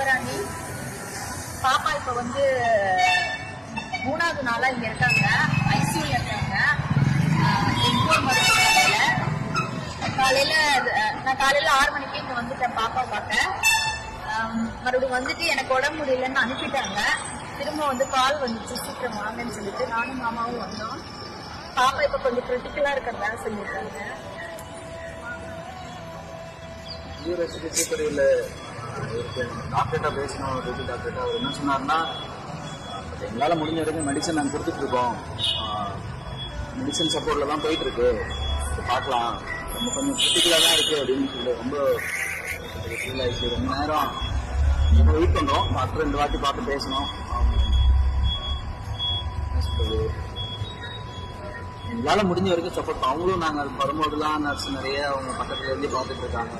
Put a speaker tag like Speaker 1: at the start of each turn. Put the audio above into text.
Speaker 1: சிவராணி. பாப்பா இப்போ வந்து 3வது நாளா இங்க இருக்காங்க, ஐசியூல இருக்காங்க. எங்கூர் மருத்துவமனையில நான் காலையில 6 மணிக்கு இங்க வந்துட்டேன் பாப்பா பார்க்க. மறுபடியும் வந்துட்டு எனக்கு உடம்பு முடியலன்னு அனுப்பிட்டாங்க. திரும்ப வந்து கால் வந்துச்சு சீக்கிரம் வாங்கன்னு சொல்லிட்டு நானும் மாமாவும் வந்தோம். பாப்பா இப்ப கொஞ்சம் கிரிட்டிக்கலா இருக்கிறதா சொல்லியிருக்காங்க.
Speaker 2: டாக்டர்கிட்ட பேசணும், டாக்டர்கிட்ட அவர் என்ன சொன்னார்னா, எங்களால் முடிஞ்ச வரைக்கும் மெடிசன் நாங்கள் கொடுத்துட்டு இருக்கோம், மெடிசன் சப்போர்ட்ல தான் போயிட்டு இருக்கு, பார்க்கலாம், ரொம்ப கொஞ்சம் கிரிட்டிக்கலாக தான் இருக்கு அப்படின்னு சொல்லி ரொம்ப ஃபீல் ஆயிடுச்சு. ரொம்ப நேரம் இப்போ வெயிட் பண்ணுறோம். டாக்டர் 2 வாட்டி பார்த்து பேசணும். எங்களால் முடிஞ்ச வரைக்கும் சப்போர்ட். அவங்களும் நாங்கள் வரும்போதுலாம் நர்ஸ் நிறைய அவங்க பக்கத்துல இருந்து பார்த்துட்டு இருக்காங்க.